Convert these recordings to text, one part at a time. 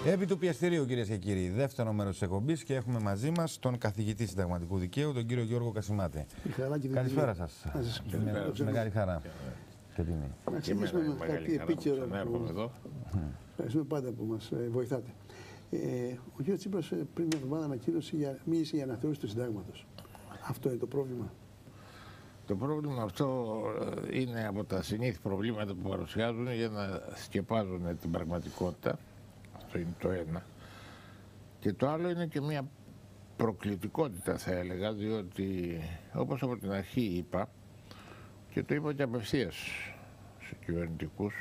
Επί του πιεστηρίου, κυρίες και κύριοι, δεύτερο μέρος της εκπομπής και έχουμε μαζί μας τον καθηγητή συνταγματικού δικαίου, τον κύριο Γιώργο Κασιμάτη. Καλησπέρα σας. Με μεγάλη χαρά και τιμή. Να ξεκινήσουμε με κάτι επίκαιρο. Ευχαριστούμε πάντα που μας βοηθάτε. Ο κ. Τσίπρας πριν μια εβδομάδα μίλησε για αναθεώρηση του συντάγματος. Αυτό είναι το πρόβλημα. Το πρόβλημα αυτό είναι από τα συνήθη προβλήματα που παρουσιάζουν για να σκεπάζουν την πραγματικότητα. Αυτό είναι το ένα. Και το άλλο είναι και μια προκλητικότητα, θα έλεγα, διότι όπως από την αρχή είπα, και το είπα και απευθείας στους κυβερνητικούς,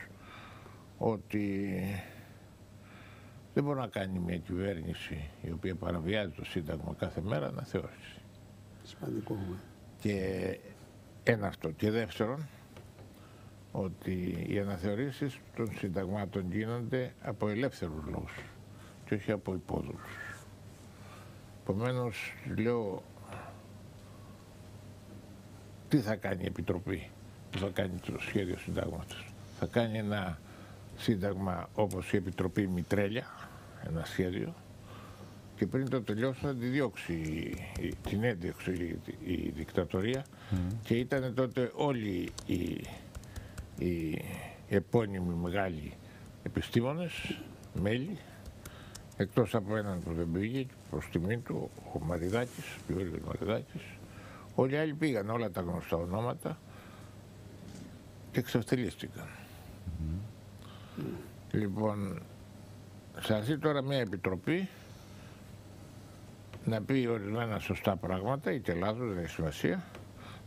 ότι δεν μπορεί να κάνει μια κυβέρνηση η οποία παραβιάζει το Σύνταγμα κάθε μέρα αναθεώρηση. Σημαντικό. Και ένα αυτό. Και δεύτερον, ότι οι αναθεωρήσεις των συνταγμάτων γίνονται από ελεύθερους λόγους και όχι από υπόδουλους. Επομένως, λέω, τι θα κάνει η Επιτροπή που θα κάνει το σχέδιο συντάγματος. Θα κάνει ένα σύνταγμα όπως η Επιτροπή Μητρέλια, ένα σχέδιο, και πριν το τελειώσει να τη διώξει, την έδιωξε η δικτατορία και ήταν τότε όλοι οι επώνυμοι μεγάλοι επιστήμονες, μέλη, εκτός από έναν που δεν πήγε, προς τιμή του, ο Μαριδάκης, ο Γιώργος Μαριδάκης, όλοι οι άλλοι πήγαν, όλα τα γνωστά ονόματα και εξευτελίστηκαν. Λοιπόν, θα έρθει τώρα μια επιτροπή να πει ορισμένα σωστά πράγματα, είτε λάθος, δεν έχει σημασία,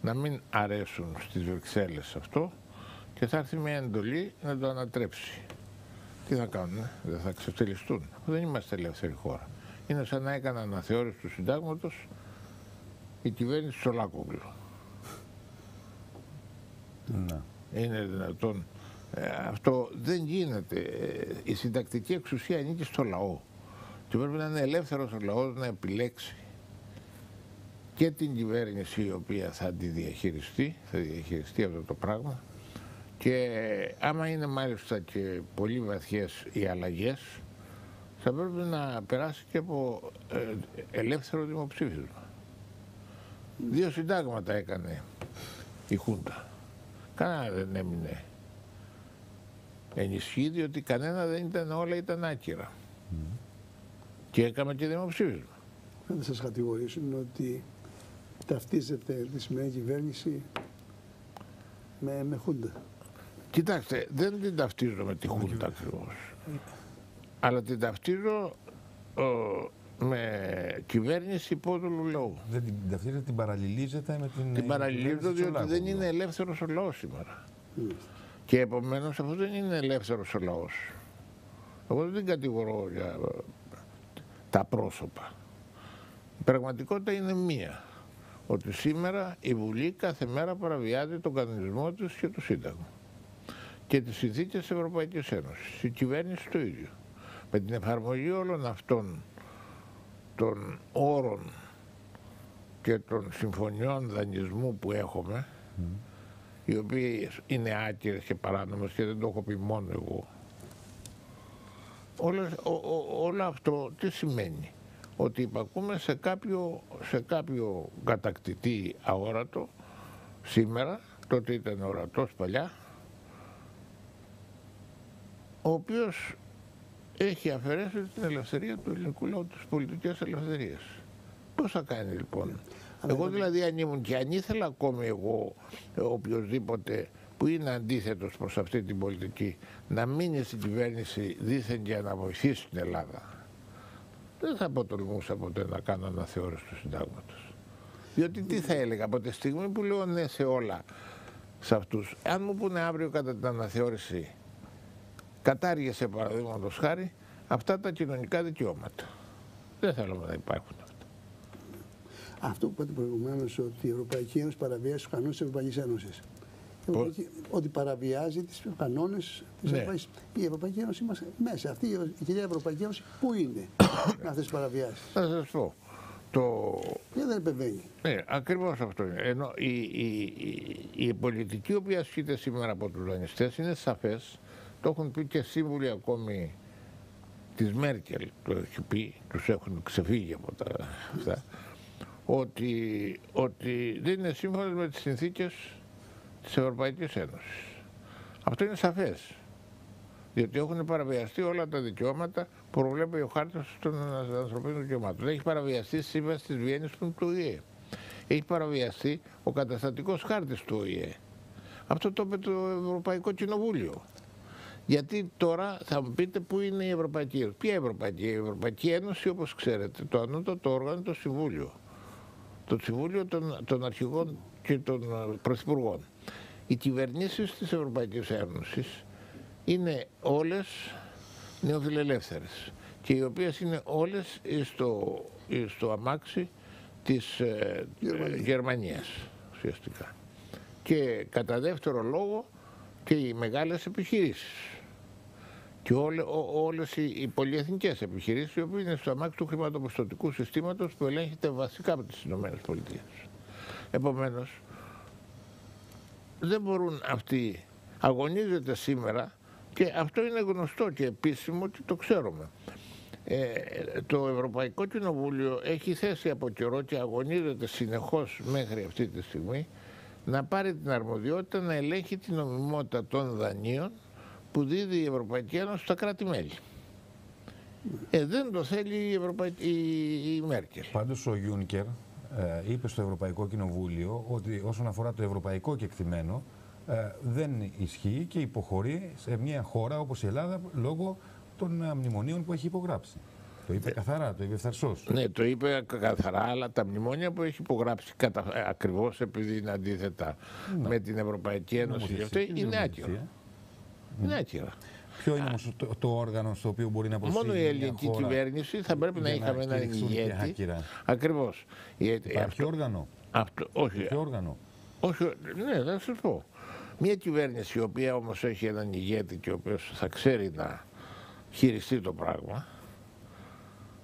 να μην αρέσουν στις Βρυξέλλες αυτό και θα έρθει μια εντολή να το ανατρέψει. Τι θα κάνουν, δεν θα εξευτελιστούν. Δεν είμαστε ελεύθερη χώρα. Είναι σαν να έκανε αναθεώρηση του συντάγματος η κυβέρνηση Τσολάκογλου. Είναι δυνατόν. Αυτό δεν γίνεται. Η συντακτική εξουσία ανήκει στο λαό. Και πρέπει να είναι ελεύθερος ο λαός να επιλέξει και την κυβέρνηση η οποία θα τη διαχειριστεί, αυτό το πράγμα, και άμα είναι μάλιστα και πολύ βαθιές οι αλλαγές, θα πρέπει να περάσει και από ελεύθερο δημοψήφισμα. 2 συντάγματα έκανε η Χούντα. Κανένα δεν έμεινε ενισχύει, διότι κανένα δεν ήταν, όλα ήταν άκυρα. Και έκαμε και δημοψήφισμα. Δεν σας κατηγορήσουν ότι ταυτίζεται τη σημερινή κυβέρνηση με Χούντα. Κοιτάξτε, δεν την ταυτίζω με τη Χούντα ακριβώς. Αλλά την ταυτίζω με κυβέρνηση υπόδουλου λαού. Δεν την ταυτίζετε, την παραλληλίζετε με την... Την παραλληλίζω διότι δεν είναι ελεύθερος ο λαός σήμερα. Και επομένως αυτό δεν είναι ελεύθερος ο λαός. Εγώ δεν την κατηγορώ για τα πρόσωπα. Η πραγματικότητα είναι μία. Ότι σήμερα η Βουλή κάθε μέρα παραβιάζει τον κανονισμό της και το Σύνταγμα. Και τις συνθήκες της Ευρωπαϊκής Ένωσης. Η κυβέρνηση το ίδιο. Με την εφαρμογή όλων αυτών των όρων και των συμφωνιών δανεισμού που έχουμε, οι οποίες είναι άκυρες και παράνομες και δεν το έχω πει μόνο εγώ, όλο αυτό τι σημαίνει? Ότι υπακούμε σε κάποιο κατακτητή αόρατο σήμερα, τότε ήταν ορατός παλιά, ο οποίος έχει αφαιρέσει την ελευθερία του ελληνικού λαού, τις πολιτικές ελευθερίες. Πώς θα κάνει λοιπόν? Εγώ δηλαδή αν ήμουν και αν ήθελα ακόμη εγώ οποιοδήποτε που είναι αντίθετος προς αυτή την πολιτική να μείνει στην κυβέρνηση δήθεν για να βοηθήσει την Ελλάδα, δεν θα αποτολμούσα ποτέ να κάνω αναθεώρηση του συντάγματος. Διότι τι θα έλεγα από τη στιγμή που λέω ναι σε όλα σε αυτούς, αν μου πούνε αύριο κατά την αναθεώρηση κατάργησε παραδείγματος χάρη αυτά τα κοινωνικά δικαιώματα, δεν θέλουμε να υπάρχουν αυτά. Αυτό που είπατε προηγουμένως, ότι η Ευρωπαϊκή Ένωση παραβιάζει τους κανόνες της Ευρωπαϊκής Ένωσης. Ότι παραβιάζει τις κανόνες της Ευρωπαϊκής Ένωσης. Η Ευρωπαϊκή Ένωση είμαστε μέσα. Αυτή η κυρία Ευρωπαϊκή Ένωση πού είναι αυτές τις παραβιάσεις? Θα σας πω. Γιατί δεν επεμβαίνει? Ναι, ακριβώς αυτό είναι. Ενώ η πολιτική που ασκείται σήμερα από τους δανειστές είναι σαφές. Το έχουν πει και σύμβουλοι ακόμη της Μέρκελ το έχει πει, τους έχουν ξεφύγει από τα αυτά, ότι δεν είναι σύμφωνος με τις συνθήκες της Ευρωπαϊκής Ένωσης. Αυτό είναι σαφές, διότι έχουν παραβιαστεί όλα τα δικαιώματα που προβλέπει ο χάρτης των ανθρωπίνων δικαιωμάτων. Έχει παραβιαστεί η Σύμβαση της Βιέννης του ΟΗΕ. Έχει παραβιαστεί ο καταστατικός χάρτης του ΟΗΕ. Αυτό το είπε το Ευρωπαϊκό Κοινοβούλιο. Γιατί τώρα θα μου πείτε πού είναι η Ευρωπαϊκή Ένωση. Ποια Ευρωπαϊκή? Η Ευρωπαϊκή Ένωση, όπως ξέρετε, το ανώτατο όργανο, το Συμβούλιο. Το Συμβούλιο των Αρχηγών και των Πρωθυπουργών. Οι κυβερνήσεις της Ευρωπαϊκής Ένωσης είναι όλες νεοφιλελεύθερες και οι οποίες είναι όλες στο αμάξι της Γερμανίας ουσιαστικά. Και κατά δεύτερο λόγο και οι μεγάλες επιχειρήσεις και όλες οι πολυεθνικές επιχειρήσεις, οι οποίες είναι στο αμάξι του χρηματοπιστωτικού συστήματος που ελέγχεται βασικά από τις ΗΠΑ. Επομένως, δεν μπορούν αυτοί, αγωνίζεται σήμερα, και αυτό είναι γνωστό και επίσημο και το ξέρουμε. Το Ευρωπαϊκό Κοινοβούλιο έχει θέσει από καιρό και αγωνίζεται συνεχώς μέχρι αυτή τη στιγμή να πάρει την αρμοδιότητα να ελέγχει την νομιμότητα των δανείων που δίδει η Ευρωπαϊκή Ένωση στα κράτη-μέλη. Δεν το θέλει η Μέρκελ. Πάντως ο Γιούνκερ είπε στο Ευρωπαϊκό Κοινοβούλιο ότι όσον αφορά το ευρωπαϊκό κεκτημένο δεν ισχύει και υποχωρεί σε μια χώρα όπως η Ελλάδα λόγω των μνημονίων που έχει υπογράψει. Το είπε καθαρά, το είπε ευθαρσώς. Ναι, το είπε καθαρά, αλλά τα μνημόνια που έχει υπογράψει ακριβώς επειδή είναι αντίθετα με την Ευρωπαϊκή Ένωση, είναι άκυρα. Είναι άκυρα. Ποιο είναι όμως το όργανο στο οποίο μπορεί να προσφύγει? Μόνο η ελληνική κυβέρνηση θα πρέπει να είχαμε έναν ηγέτη. Ακριβώς. Υπάρχει όργανο? Όχι. Ποιο όργανο? Όχι, ναι, θα σας πω. Μια κυβέρνηση η οποία όμως έχει έναν ηγέτη και ο οποίος θα ξέρει να χειριστεί το πράγμα,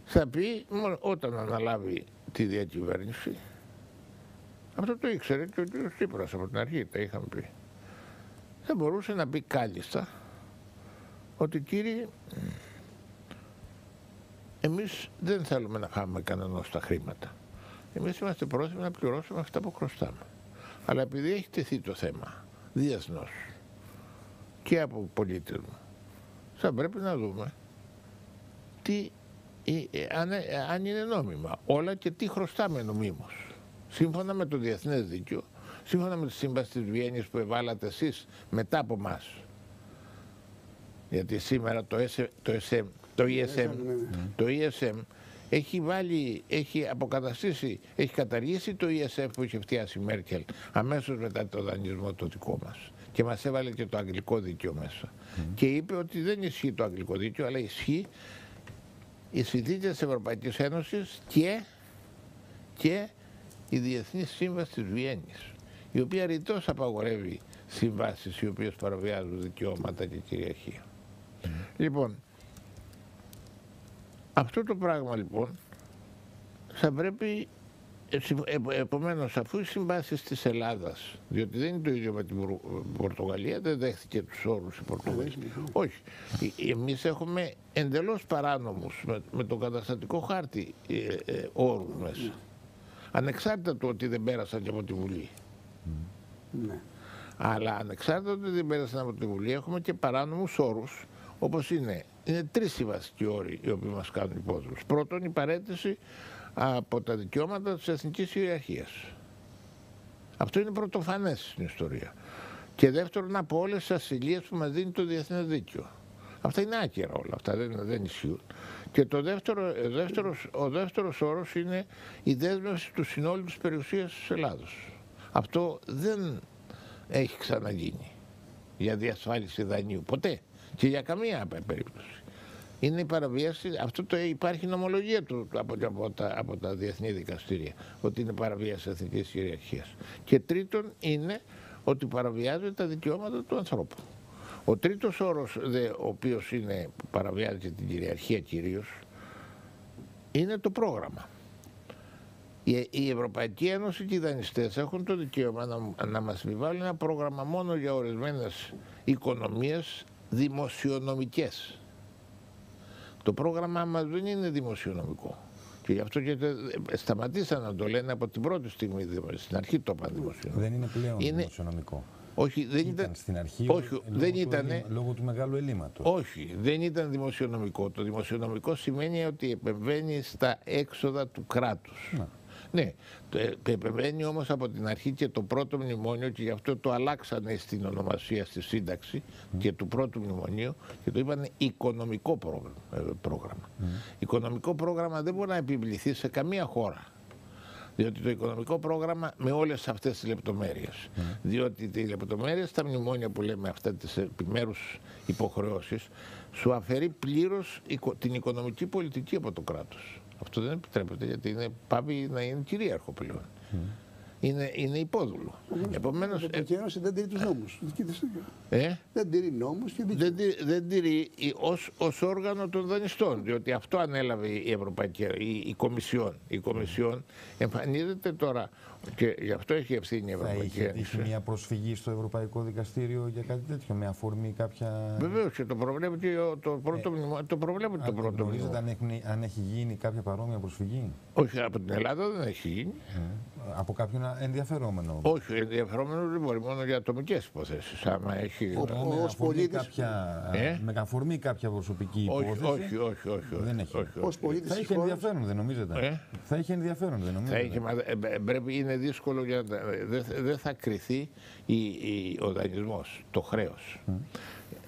θα πει όταν αναλάβει τη διακυβέρνηση, αυτό το ήξερε και ο κ. Τσίπρας από την αρχή, τα είχαμε πει, θα μπορούσε να πει κάλλιστα ότι κύριοι, εμείς δεν θέλουμε να χάμε κανένας τα χρήματα. Εμείς είμαστε πρόθυμοι να πληρώσουμε αυτά που χρωστάμε. Αλλά επειδή έχει τεθεί το θέμα διεθνώς και από πολίτες μου, θα πρέπει να δούμε αν είναι νόμιμα όλα και τι χρωστάμε νομίμως. Σύμφωνα με το διεθνές δίκαιο, σύμφωνα με τη Σύμβαση της Βιέννης που ευάλατε εσείς μετά από εμάς. Γιατί σήμερα το ESM έχει αποκαταστήσει, έχει καταργήσει το ESF που είχε φτιάσει η Μέρκελ αμέσως μετά το δανεισμό το δικό μας και μας έβαλε και το αγγλικό δίκαιο μέσα. Και είπε ότι δεν ισχύει το αγγλικό δίκαιο, αλλά ισχύει η συνθήκη της Ευρωπαϊκής Ένωσης και η Διεθνή Σύμβαση της Βιέννης, η οποία ρητώς απαγορεύει συμβάσεις οι οποίες παραβιάζουν δικαιώματα και κυριαρχία. Λοιπόν, αυτό το πράγμα λοιπόν θα πρέπει, επομένως, αφού οι συμβάσεις της Ελλάδας, διότι δεν είναι το ίδιο με την Πορτογαλία, δεν δέχθηκε τους όρους η Πορτογαλία. Όχι. Εμείς έχουμε εντελώς παράνομους με τον καταστατικό χάρτη όρους μέσα. Ανεξάρτητα του ότι δεν πέρασαν και από τη Βουλή. Αλλά ανεξάρτητα ότι δεν πέρασαν από τη Βουλή, έχουμε και παράνομους όρους, όπως είναι τρεις οι βασικοί όροι οι οποίοι μας κάνουν υπόδουλους. Πρώτον, η παραίτηση από τα δικαιώματα της εθνικής ιεραρχίας. Αυτό είναι πρωτοφανές στην ιστορία. Και δεύτερον, από όλες τις ασυλίες που μας δίνει το διεθνές δίκαιο. Αυτά είναι άκυρα όλα, αυτά δεν ισχύουν. Και ο δεύτερος όρος είναι η δέσμευση του συνόλου της περιουσίας της Ελλάδος. Αυτό δεν έχει ξαναγίνει για διασφάλιση δανείου, ποτέ και για καμία περίπτωση. Είναι η παραβίαση, υπάρχει νομολογία του από τα διεθνή δικαστήρια, ότι είναι παραβίαση εθνικής κυριαρχίας. Και τρίτον είναι ότι παραβιάζεται τα δικαιώματα του ανθρώπου. Ο τρίτος όρος, ο οποίος παραβιάζει την κυριαρχία κυρίως, είναι το πρόγραμμα. Η Ευρωπαϊκή Ένωση και οι δανειστές έχουν το δικαίωμα να μας επιβάλλουν ένα πρόγραμμα μόνο για ορισμένες οικονομίες δημοσιονομικές. Το πρόγραμμά μας δεν είναι δημοσιονομικό. Και γι' αυτό και σταματήσαν να το λένε από την πρώτη στιγμή. Στην αρχή το είπαν δημοσιονομικό. Δεν είναι πλέον δημοσιονομικό. Όχι, δεν ήταν στην αρχή, όχι, δεν ήταν, λόγω του μεγάλου ελλείμματος. Όχι, δεν ήταν δημοσιονομικό. Το δημοσιονομικό σημαίνει ότι επεμβαίνει στα έξοδα του κράτους. Ναι, επεμβαίνει όμως από την αρχή και το πρώτο μνημόνιο, και γι' αυτό το αλλάξανε στην ονομασία στη σύνταξη και του πρώτου μνημονίου και το είπανε οικονομικό πρόγραμμα. Οικονομικό πρόγραμμα δεν μπορεί να επιβληθεί σε καμία χώρα. Διότι το οικονομικό πρόγραμμα με όλες αυτές τις λεπτομέρειες. Διότι οι λεπτομέρειες, τα μνημόνια που λέμε, αυτά τις επιμέρους υποχρεώσεις, σου αφαιρεί πλήρως την οικονομική πολιτική από το κράτος. Αυτό δεν επιτρέπεται, γιατί πάει να είναι κυρίαρχο πλέον. Είναι υπόδουλο. Επομένως, η Ευρωπαϊκή Ένωση δεν τηρεί τους νόμους. Δεν τηρεί νόμους και δίκαιο. Δεν τηρεί ως όργανο των δανειστών, διότι αυτό ανέλαβε η Ευρωπαϊκή η Κομισιόν. Η Κομισιόν εμφανίζεται τώρα και γι' αυτό έχει ευθύνη η Ευρωπαϊκή Ένωση. Έχει μια προσφυγή στο Ευρωπαϊκό Δικαστήριο για κάτι τέτοιο, με αφορμή κάποια... Βεβαίως, και το προβλέπει το πρώτο μνημόνιο. Το προβλέπει το πρώτο μνημόνιο. Αν έχει γίνει κάποια παρόμοια προσφυγή? Όχι, από την Ελλάδα δεν έχει γίνει. Από κάποιον ενδιαφερόμενο? Όχι, ενδιαφερόμενο δεν μπορεί, μόνο για ατομικές υποθέσεις. Άμα έχει... Με αφορμή κάποια προσωπική υπόθεση. Όχι. Δεν έχει. Θα είχε ενδιαφέρον, δεν νομίζετε? Θα είχε ενδιαφέρον, δεν νομίζετε? Είναι δύσκολο, δεν θα κριθεί ο δανεισμός, το χρέος.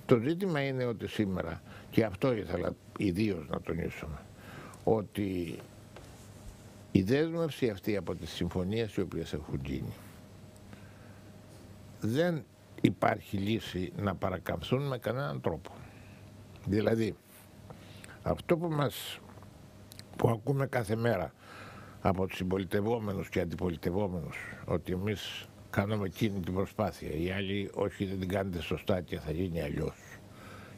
Το ζήτημα είναι ότι σήμερα, και αυτό ήθελα ιδίως να τονίσουμε, ότι η δέσμευση αυτή από τις συμφωνίες οι οποίες έχουν γίνει, δεν υπάρχει λύση να παρακαμφθούν με κανέναν τρόπο. Δηλαδή, αυτό που ακούμε κάθε μέρα από τους συμπολιτευόμενους και αντιπολιτευόμενους, ότι εμείς κάνουμε εκείνη την προσπάθεια, οι άλλοι όχι, δεν την κάνετε σωστά και θα γίνει αλλιώς,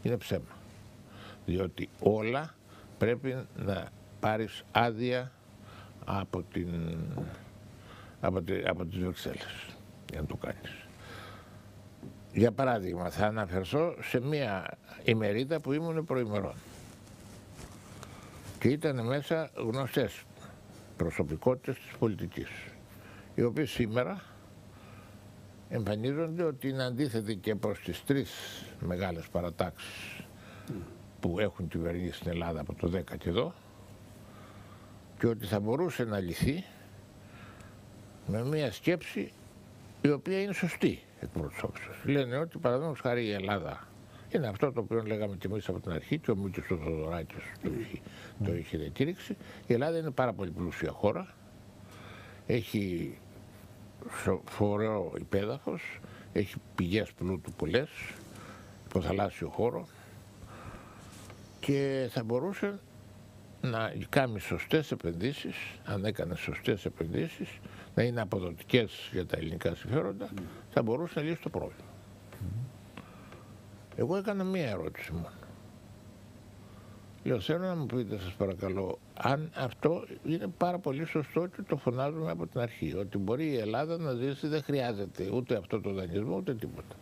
είναι ψέμα. Διότι όλα πρέπει να πάρεις άδεια από τις Βρυξέλλες για να το κάνεις. Για παράδειγμα, θα αναφερθώ σε μία ημερίδα που ήμουν προημερών και ήταν μέσα γνωστές προσωπικότητες της πολιτικής, οι οποίες σήμερα εμφανίζονται ότι είναι αντίθετοι και προς τις τρεις μεγάλες παρατάξεις που έχουν κυβερνήσει στην Ελλάδα από το 10 και εδώ, και ότι θα μπορούσε να λυθεί με μια σκέψη η οποία είναι σωστή εκ πρώτης όψεως. Λένε ότι, παραδείγματος χάρη, η Ελλάδα είναι αυτό το οποίο λέγαμε και εμείς από την αρχή, και ο Μήτσος ο Θοδωράκης το είχε διακήρυξει. Η Ελλάδα είναι πάρα πολύ πλούσια χώρα, έχει φορέο υπέδαφος, έχει πηγές πλούτου πολλές, υποθαλάσσιο χώρο, και θα μπορούσε να κάνει σωστές επενδύσεις, αν έκανε σωστές επενδύσεις, να είναι αποδοτικές για τα ελληνικά συμφέροντα, θα μπορούσε να λύσει το πρόβλημα. Εγώ έκανα μία ερώτηση μόνο. Λέω, θέλω να μου πείτε, σας παρακαλώ, αν αυτό είναι πάρα πολύ σωστό και το φωνάζουμε από την αρχή, ότι μπορεί η Ελλάδα να ζήσει, δεν χρειάζεται ούτε αυτό το δανεισμό, ούτε τίποτα.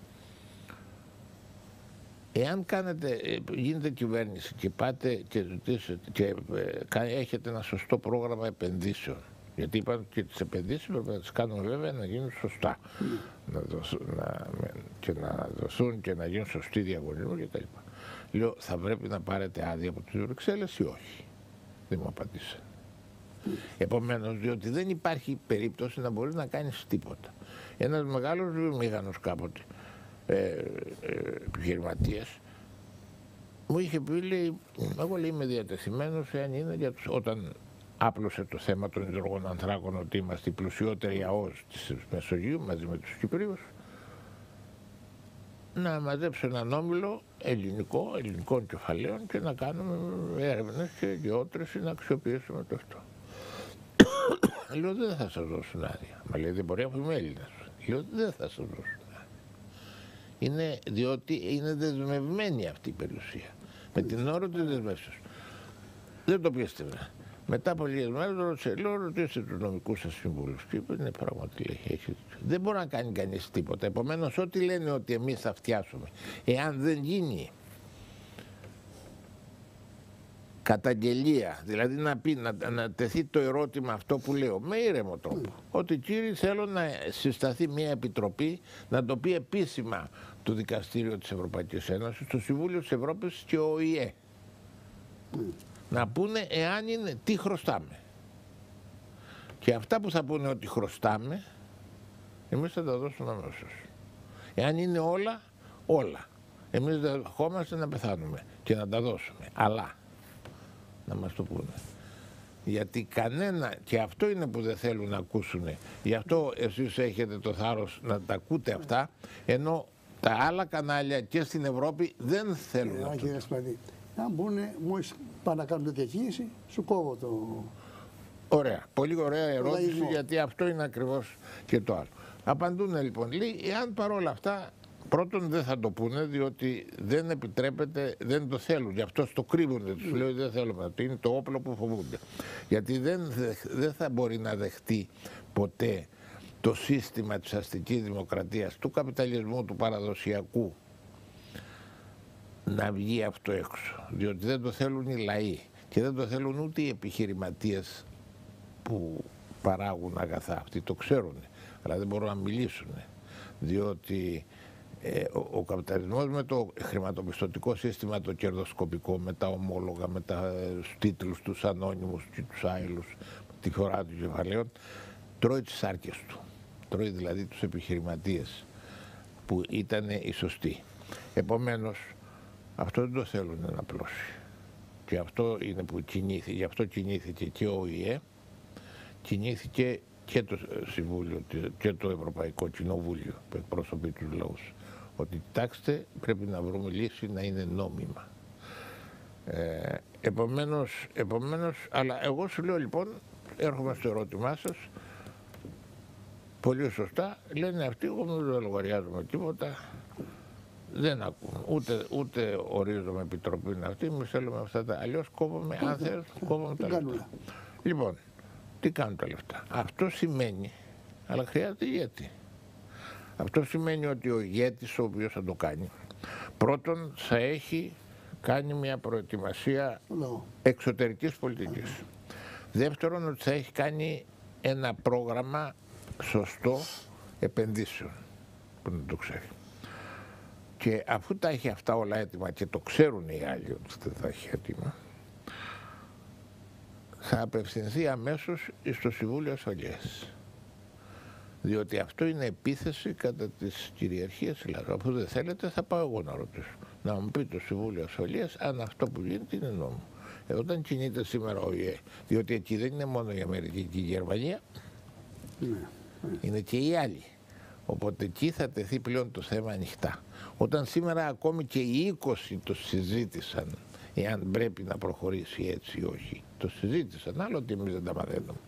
Εάν γίνετε κυβέρνηση και πάτε και ζητήσετε και έχετε ένα σωστό πρόγραμμα επενδύσεων, γιατί είπαν και τις επενδύσεις πρέπει να τις κάνουμε βέβαια να γίνουν σωστά, και να δοθούν και να γίνουν σωστοί διαγωνισμοί κτλ. Λέω, θα πρέπει να πάρετε άδεια από τις Βρυξέλλες ή όχι? Δεν μου απαντήσαν. Επομένως, διότι δεν υπάρχει περίπτωση να μπορείς να κάνεις τίποτα. Ένας μεγάλος βιομήχανος κάποτε, επιχειρηματίας, μου είχε πει, λέει, εγώ είμαι διατεθειμένος, εάν είναι όταν άπλωσε το θέμα των υδρογονανθράκων, ότι είμαστε η πλουσιότερη ΑΟΣ της Μεσογείου μαζί με τους Κυπρίους, να μαζέψω έναν όμιλο ελληνικών κεφαλαίων και να κάνουμε έρευνες και γεώτρηση, να αξιοποιήσουμε το αυτό. Λέω, δεν θα σας δώσουν άδεια. Μα λέει, δεν μπορεί, αφού είμαι Έλληνας. Λέω, δεν θα σας δώσουν άδεια. Είναι διότι είναι δεσμευμένη αυτή η περιουσία. Με την όρο της δεσμεύσεως. Δεν το πίστευα. Μετά από λίγες μέρες ρωτήστε τους νομικούς σας συμβούλους. Και είπε, ναι, πράγματι λέει, δεν μπορεί να κάνει κανείς τίποτα. Επομένως, ό,τι λένε ότι εμείς θα φτιάσουμε, εάν δεν γίνει καταγγελία, δηλαδή να τεθεί το ερώτημα αυτό που λέω με ήρεμο τρόπο, ότι κύριοι θέλω να συσταθεί μια επιτροπή να το πει επίσημα το Δικαστήριο της Ευρωπαϊκής Ένωσης, το Συμβούλιο της Ευρώπης και ο ΟΗΕ. Να πούνε εάν είναι τι χρωστάμε. Και αυτά που θα πούνε ότι χρωστάμε, εμείς θα τα δώσουμε αμέσως. Εάν είναι όλα, όλα. Εμείς δεχόμαστε να πεθάνουμε και να τα δώσουμε. Αλλά, να μας το πούνε. Γιατί κανένα, και αυτό είναι που δεν θέλουν να ακούσουν. Γι' αυτό εσείς έχετε το θάρρος να τα ακούτε αυτά, ενώ τα άλλα κανάλια και στην Ευρώπη δεν θέλουν να το. Αν μπουνε, μόλις πάνε να κάνουν τέτοια κίνηση, σου κόβω το... Ωραία, πολύ ωραία ερώτηση, γιατί αυτό είναι ακριβώς και το άλλο. Απαντούν λοιπόν, λέει, εάν παρόλα αυτά, πρώτον δεν θα το πούνε, διότι δεν επιτρέπεται, δεν το θέλουν, γι' αυτό το κρύβουν, τους λέω δεν θέλουμε, ότι είναι το όπλο που φοβούνται. Γιατί δεν θα μπορεί να δεχτεί ποτέ το σύστημα της αστικής δημοκρατίας, του καπιταλισμού, του παραδοσιακού, να βγει αυτό έξω, διότι δεν το θέλουν οι λαοί και δεν το θέλουν ούτε οι επιχειρηματίες που παράγουν αγαθά. Αυτοί το ξέρουν, αλλά δεν μπορούν να μιλήσουν, διότι ο καπιταλισμός με το χρηματοπιστωτικό σύστημα, το κερδοσκοπικό, με τα ομόλογα, με τους τίτλους, τους ανώνυμους και τους άειλους, τη φορά των κεφαλαίων, τρώει τις σάρκες του. Τρώει δηλαδή τους επιχειρηματίες που ήταν οι σωστοί. Επομένως, αυτό δεν το θέλουν να πλώσει. Και αυτό είναι που κινήθηκε, γι' αυτό κινήθηκε και ο ΟΗΕ, κινήθηκε και το Συμβούλιο και το Ευρωπαϊκό Κοινοβούλιο που εκπροσωπεί τους λαούς. Ότι κοιτάξτε, πρέπει να βρούμε λύση να είναι νόμιμα. Επομένως, αλλά εγώ σου λέω λοιπόν, έρχομαι στο ερώτημά σας, πολύ σωστά, λένε αυτοί, εγώ δεν λογαριάζομαι τίποτα, δεν ακούν, ούτε ορίζομαι επιτροπή αυτή, εμείς θέλουμε αυτά τα, αλλιώς κόβομαι, αν θέλεις, κόβομαι τα λεφτά. Λοιπόν, τι κάνουν τα λεφτά. Αυτό σημαίνει, αλλά χρειάζεται ηγέτη. Αυτό σημαίνει ότι ο ηγέτης, ο οποίος θα το κάνει, πρώτον θα έχει κάνει μια προετοιμασία εξωτερικής πολιτικής. Δεύτερον, ότι θα έχει κάνει ένα πρόγραμμα σωστό επενδύσεων, που δεν το ξέρει. Και αφού τα έχει αυτά όλα έτοιμα και το ξέρουν οι άλλοι ότι δεν θα έχει έτοιμα, θα απευθυνθεί αμέσως στο Συμβούλιο Ασφαλείας. Διότι αυτό είναι επίθεση κατά της κυριαρχίας Ελλάδας. Αφού δεν θέλετε θα πάω εγώ να ρωτήσω. Να μου πει το Συμβούλιο Ασφαλείας αν αυτό που γίνεται είναι νόμο. Όταν κινείται σήμερα ο ΙΕ, διότι εκεί δεν είναι μόνο η Αμερική και η Γερμανία, είναι και οι άλλοι. Οπότε εκεί θα τεθεί πλέον το θέμα ανοιχτά. Όταν σήμερα ακόμη και οι 20 το συζήτησαν, εάν πρέπει να προχωρήσει έτσι ή όχι. Το συζήτησαν, άλλο ότι εμείς δεν τα μαθαίνουμε.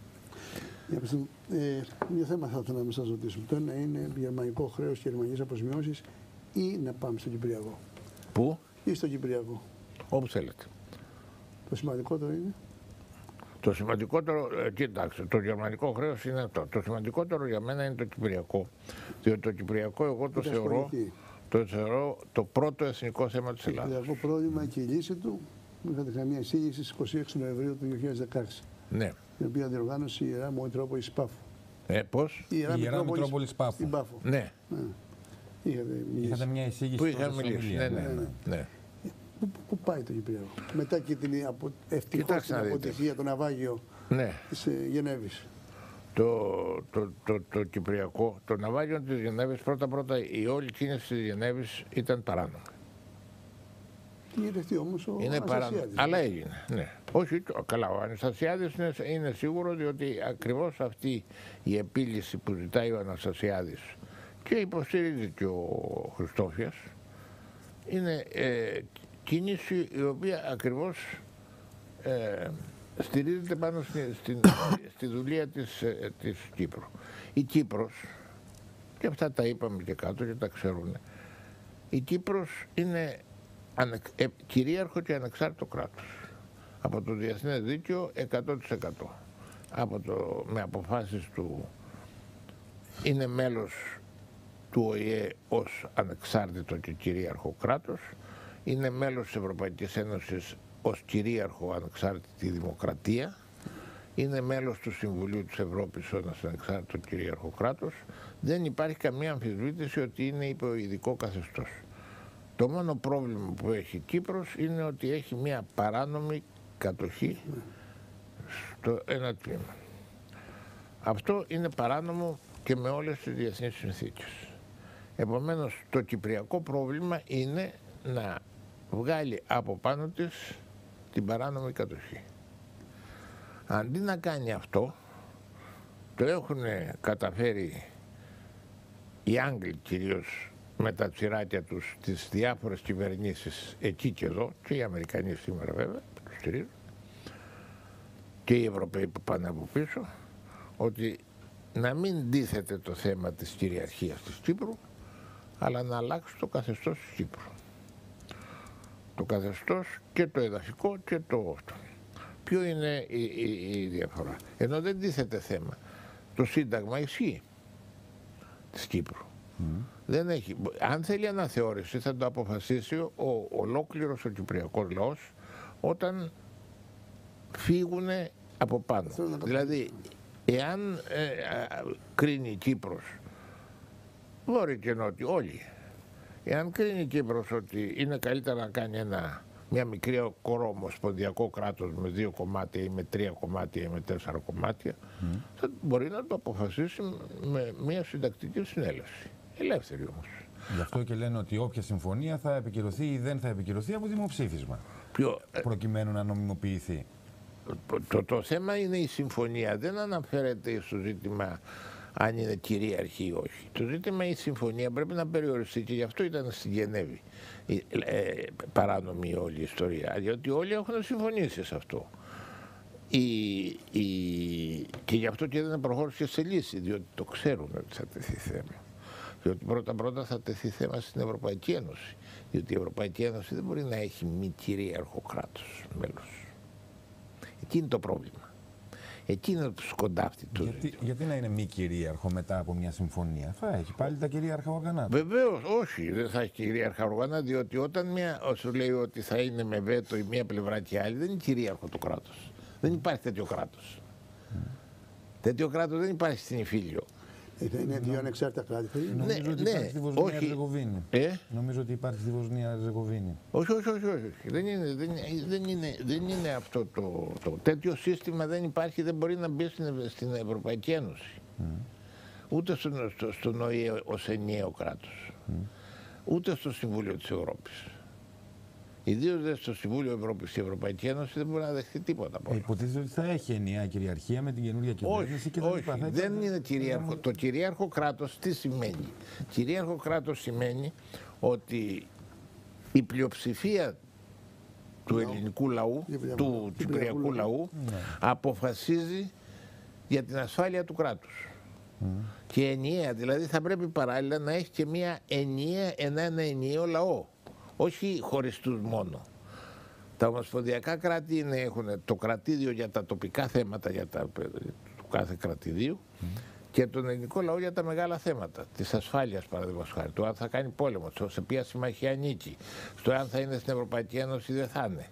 Δύο θέματα θα ήθελα να σας ρωτήσουμε. Το ένα είναι γερμανικό χρέος και γερμανικές αποζημιώσεις ή να πάμε στο Κυπριακό. Πού? Ή στο Κυπριακό. Όπου θέλετε. Το σημαντικότερο είναι. Το σημαντικότερο, κοίταξε, το γερμανικό χρέος είναι αυτό. Το σημαντικότερο για μένα είναι το Κυπριακό. Διότι το Κυπριακό εγώ το θεωρώ το πρώτο εθνικό θέμα της Ελλάδας. Το Κυπριακό πρόβλημα και η λύση του, είχατε καμία εισήγηση στις 26 Νοεμβρίου του 2016. Ναι. Την οποία διοργάνωσε η Ιερά Μητρόπολη Πάφου. Πώς? Η Ιερά Μητρόπολη Πάφου. Ναι. Είχατε μια εισήγηση που είχαμε μιλήσει. Ναι. Πού πάει το Κυπριακό, μετά και την ευτυχώς την αποτυχία, το ναυάγιο της Γενέβης. Το Κυπριακό, το ναυάγιο της Γενέβης, πρώτα η όλη κίνηση της Γενέβης ήταν παράνομη. Είναι όμως ο Αναστασιάδης. Αλλά έγινε, ναι. Όχι, καλά, ο Αναστασιάδης είναι σίγουρο, διότι ακριβώς αυτή η επίλυση που ζητάει ο Αναστασιάδης και υποστηρίζει και ο Χριστόφιας είναι κίνηση η οποία ακριβώς στηρίζεται πάνω στη δουλεία της Κύπρου. Η Κύπρος, και αυτά τα είπαμε και κάτω και τα ξέρουν, η Κύπρος είναι κυρίαρχο και ανεξάρτητο κράτος. Από το διεθνές δίκαιο 100%. Με αποφάσεις του είναι μέλος του ΟΗΕ ως ανεξάρτητο και κυρίαρχο κράτος, είναι μέλος της Ευρωπαϊκής Ένωσης ως κυρίαρχο ανεξάρτητη δημοκρατία, είναι μέλος του Συμβουλίου της Ευρώπης ως ανεξάρτητο κυρίαρχο κράτος, δεν υπάρχει καμία αμφισβήτηση ότι είναι υπό ειδικό καθεστώς. Το μόνο πρόβλημα που έχει η Κύπρος είναι ότι έχει μια παράνομη κατοχή στο ένα τμήμα. Αυτό είναι παράνομο και με όλες τις διεθνείς συνθήκες. Επομένως, το κυπριακό πρόβλημα είναι να βγάλει από πάνω της την παράνομη κατοχή. Αντί να κάνει αυτό, το έχουν καταφέρει οι Άγγλοι κυρίως με τα τσιράκια τους τις διάφορες κυβερνήσεις εκεί και εδώ, και οι Αμερικανοί σήμερα βέβαια, που τους στηρίζουν, και οι Ευρωπαίοι που πάνε από πίσω, ότι να μην ντύθεται το θέμα της κυριαρχίας της Κύπρου, αλλά να αλλάξει το καθεστώς της Κύπρου. Το καθεστώς και το εδαφικό και το αυτό. Ποιο είναι η διαφορά? Ενώ δεν τίθεται θέμα. Το Σύνταγμα ισχύει της Κύπρου. Δεν έχει. Αν θέλει αναθεώρηση θα το αποφασίσει ο ολόκληρος ο κυπριακός λαός όταν φύγουν από πάνω. Δηλαδή, εάν κρίνει η Κύπρος, βόρειο και νότιο, όλοι, εάν κρίνει η Κύπρος ότι είναι καλύτερα να κάνει μια μικρή κορόμοσπονδιακό κράτος με 2 κομμάτια ή με 3 κομμάτια ή με 4 κομμάτια, θα μπορεί να το αποφασίσει με μια συντακτική συνέλευση. Ελεύθερη όμως. Γι' αυτό και λένε ότι όποια συμφωνία θα επικυρωθεί ή δεν θα επικυρωθεί από δημοψήφισμα. Προκειμένου να νομιμοποιηθεί. Το θέμα είναι η συμφωνία. Δεν αναφέρεται στο ζήτημα αν είναι κυρίαρχη ή όχι. Το ζήτημα η συμφωνία πρέπει να περιοριστεί και γι' αυτό ήταν στη Γενέβη παράνομη όλη η ιστορία. Διότι όλοι έχουν συμφωνήσει σε αυτό. Και γι' αυτό και δεν προχώρησε σε λύση, διότι το ξέρουν ότι θα τεθεί θέμα. Διότι πρώτα θα τεθεί θέμα στην Ευρωπαϊκή Ένωση. Διότι η Ευρωπαϊκή Ένωση δεν μπορεί να έχει μη κυρίαρχο κράτος μέλος. Εκεί είναι το πρόβλημα. Εκεί είναι το σκοντάφτη του. Γιατί να είναι μη κυρίαρχο μετά από μια συμφωνία? Θα έχει πάλι τα κυρίαρχα όργανα. Βεβαίως, όχι, δεν θα έχει κυρίαρχα όργανα, διότι όταν όσο λέει ότι θα είναι με βέτο η μία πλευρά και η άλλη, δεν είναι κυρίαρχο το κράτος. Δεν υπάρχει τέτοιο κράτος. Τέτοιο κράτος δεν υπάρχει στην Ιφίλιο. Θα είναι δύο ανεξάρτητα κράτη. Νομίζω ότι υπάρχει στη Βοσνία Ερζεγοβίνη. Νομίζω ότι υπάρχει στη Βοσνία Ερζεγοβίνη. Όχι. Δεν είναι αυτό το τέτοιο σύστημα, δεν υπάρχει, δεν μπορεί να μπει στην Ευρωπαϊκή Ένωση. Ούτε στον ΟΗΕ ως ενιαίο κράτος. Ούτε στο Συμβούλιο της Ευρώπης. Ιδίως δε στο Συμβούλιο Ευρώπης, η Ευρωπαϊκή Ένωση δεν μπορεί να δεχτεί τίποτα από αυτό. Υποτίθεται ότι θα έχει ενιαία κυριαρχία με την καινούργια κυβέρνηση. Όχι, δεν είναι κυρίαρχο. Το κυρίαρχο κράτος τι σημαίνει? Κυρίαρχο κράτος σημαίνει ότι η πλειοψηφία του ελληνικού λαού, του κυπριακού λαού, αποφασίζει για την ασφάλεια του κράτους. Και ενιαία, δηλαδή θα πρέπει παράλληλα να έχει και ένα ενιαίο λαό. Όχι χωριστούς μόνο. Τα ομοσπονδιακά κράτη έχουν το κρατήδιο για τα τοπικά θέματα του κάθε κρατηδίου και τον ελληνικό λαό για τα μεγάλα θέματα. Της ασφάλειας, παραδείγματος χάρη. Το αν θα κάνει πόλεμο, σε ποια συμμαχία ανήκει, στο αν θα είναι στην Ευρωπαϊκή Ένωση ή δεν θα είναι.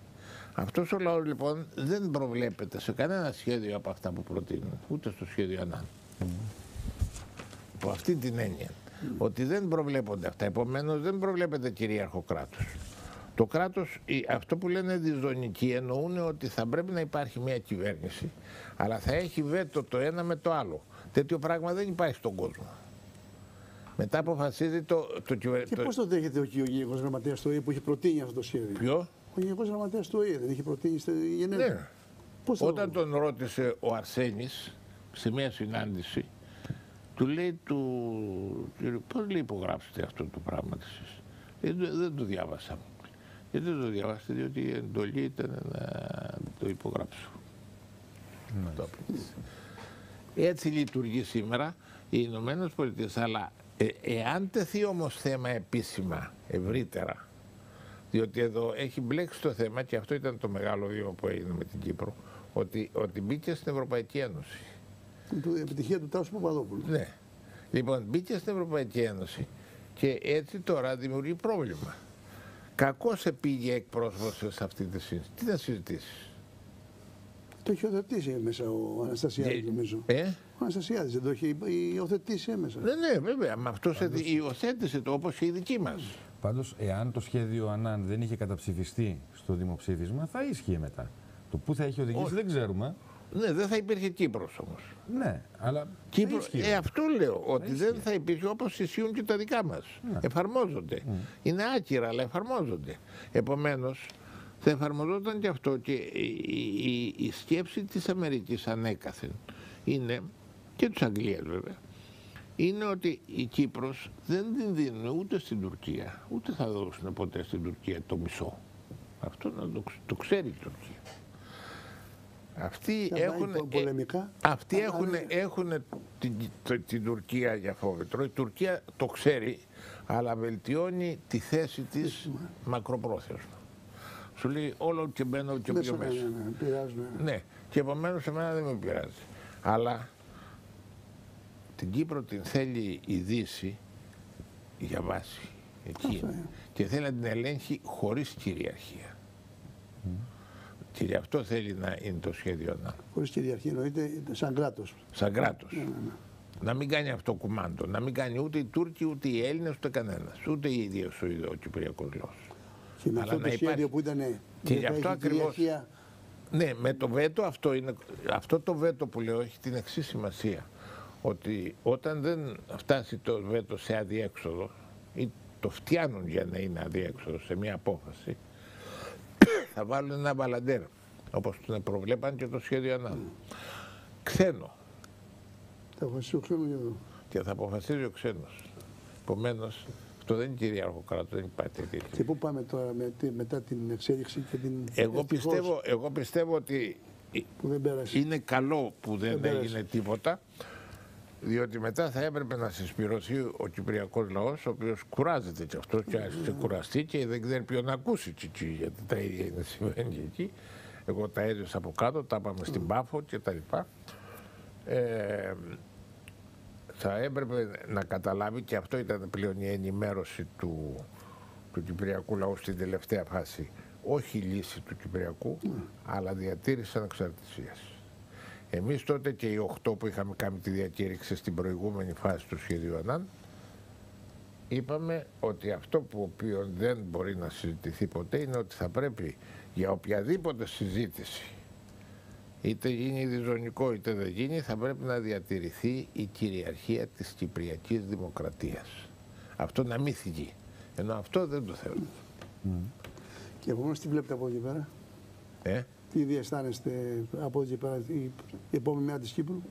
Αυτός ο λαός λοιπόν δεν προβλέπεται σε κανένα σχέδιο από αυτά που προτείνουν, ούτε στο σχέδιο Ανάν. Από αυτή την έννοια. Ότι δεν προβλέπονται αυτά. Επομένως δεν προβλέπεται κυρίαρχο κράτος. Το κράτος, αυτό που λένε διζωνική, εννοούν ότι θα πρέπει να υπάρχει μια κυβέρνηση, αλλά θα έχει βέτο το ένα με το άλλο. Τέτοιο πράγμα δεν υπάρχει στον κόσμο. Μετά αποφασίζει το κυβέρνηση. Και πώς το δέχεται ο Γενικός Γραμματέας του ΟΗΕ που είχε προτείνει αυτό το σχέδιο? Ποιο? Ο Γενικός Γραμματέας του ΟΗΕ δεν είχε προτείνει στη Γενέβη? Ναι. Όταν τον ρώτησε ο Αρσένης σε μια συνάντηση, του λέει πώς λέει υπογράψετε αυτό το πράγμα εσείς? Δεν το διάβασα. Γιατί δεν το διαβάσετε? Διότι η εντολή ήταν να το υπογράψω. Έτσι λειτουργεί σήμερα οι Ηνωμένες Πολιτείες. Αλλά εάν τεθεί όμως θέμα επίσημα, ευρύτερα, διότι εδώ έχει μπλέξει το θέμα και αυτό ήταν το μεγάλο βήμα που έγινε με την Κύπρο, ότι μπήκε στην Ευρωπαϊκή Ένωση. Η επιτυχία του Τάσου Παπαδόπουλου. Ναι. Λοιπόν, μπήκε στην Ευρωπαϊκή Ένωση και έτσι τώρα δημιουργεί πρόβλημα. Κακώς πήγε εκπρόσωπος σε αυτή τη συζήτηση. Τι θα συζητήσεις? Το έχει υιοθετήσει μέσα ο Αναστασιάδης, νομίζω. Ο Αναστασιάδης δεν το έχει υιοθετήσει έμεσα. Ναι, βέβαια. Μα αυτός υιοθέτησε το όπως και η δική μας. Πάντως, εάν το σχέδιο Ανάν δεν είχε καταψηφιστεί στο δημοψήφισμα, θα ίσχυε μετά. Το πού θα έχει οδηγήσει δεν ξέρουμε. Ναι, δεν θα υπήρχε Κύπρος όμως. Ναι, αλλά Κύπρος, αυτό λέω, ότι δεν θα υπήρχε, όπως ισχύουν και τα δικά μας. Ναι. Εφαρμόζονται. Είναι άκυρα, αλλά εφαρμόζονται. Επομένως, θα εφαρμοζόταν και αυτό, και η σκέψη της Αμερικής ανέκαθεν είναι, και της Αγγλίας βέβαια, είναι ότι η Κύπρος δεν την δίνουν ούτε στην Τουρκία, ούτε θα δώσουν ποτέ στην Τουρκία το μισό. Αυτό να το ξέρει η Τουρκία. Αυτοί έχουν την Τουρκία για φόβητρο. Η Τουρκία το ξέρει, αλλά βελτιώνει τη θέση της μακροπρόθεσμα. Σου λέει όλο και μπαίνω και πιο μέσα. Ναι, και επομένως εμένα δεν με πειράζει. Αλλά την Κύπρο την θέλει η Δύση για βάση εκεί. Και θέλει να την ελέγχει χωρίς κυριαρχία. Και γι' αυτό θέλει να είναι το σχέδιο Ανάν. Χωρίς κυριαρχία εννοείται σαν κράτος. Σαν κράτος. Να μην κάνει αυτό κουμάντο. Να μην κάνει ούτε οι Τούρκοι, ούτε οι Έλληνες, ούτε κανένας. Ούτε οι ίδιος ο Κυπριακός λαός. Και με αυτό το σχέδιο που ήταν. Και γι' αυτό ακριβώς. Ναι, με το βέτο αυτό το βέτο που λέω έχει την εξής σημασία. Ότι όταν δεν φτάσει το βέτο σε αδιέξοδο, ή το φτιάνουν για να είναι αδιέξοδο σε μια απόφαση, θα βάλουν ένα μπαλαντέρ, όπως τον προβλέπαν και το σχέδιο Ανάν. Ξένο. Θα αποφασίσει ο ξένος εδώ. Και θα αποφασίζει ο ξένος. Επομένως, αυτό δεν είναι κυρίαρχο κράτος, δεν υπάρχει τέτοια. Και πού πάμε τώρα μετά την εξέλιξη και την. Εγώ πιστεύω ότι είναι καλό που δεν έγινε τίποτα, διότι μετά θα έπρεπε να συσπηρωθεί ο Κυπριακός λαός, ο οποίος κουράζεται και αυτός και άρχισε κουραστεί και δεν ξέρει ποιον να ακούσει, γιατί τα ίδια είναι συμβαίνει και εκεί. Εγώ τα έζησα από κάτω, τα είπαμε στην Πάφο και τα λοιπά. Θα έπρεπε να καταλάβει, και αυτό ήταν πλέον η ενημέρωση του Κυπριακού λαού στην τελευταία φάση, όχι η λύση του Κυπριακού, αλλά διατήρηση ανεξαρτησίας. Εμείς τότε και οι 8 που είχαμε κάνει τη διακήρυξη στην προηγούμενη φάση του σχεδίου Ανάν, είπαμε ότι αυτό που οποίο δεν μπορεί να συζητηθεί ποτέ είναι ότι θα πρέπει για οποιαδήποτε συζήτηση, είτε γίνει διζωνικό είτε δεν γίνει, θα πρέπει να διατηρηθεί η κυριαρχία της Κυπριακής Δημοκρατίας. Αυτό να μην θυγεί. Ενώ αυτό δεν το θέλουν. Και επομένως τι βλέπετε από εκεί πέρα? Τι διαισθάνεστε από εκεί πέρα η επόμενη μέρα της Κύπρου?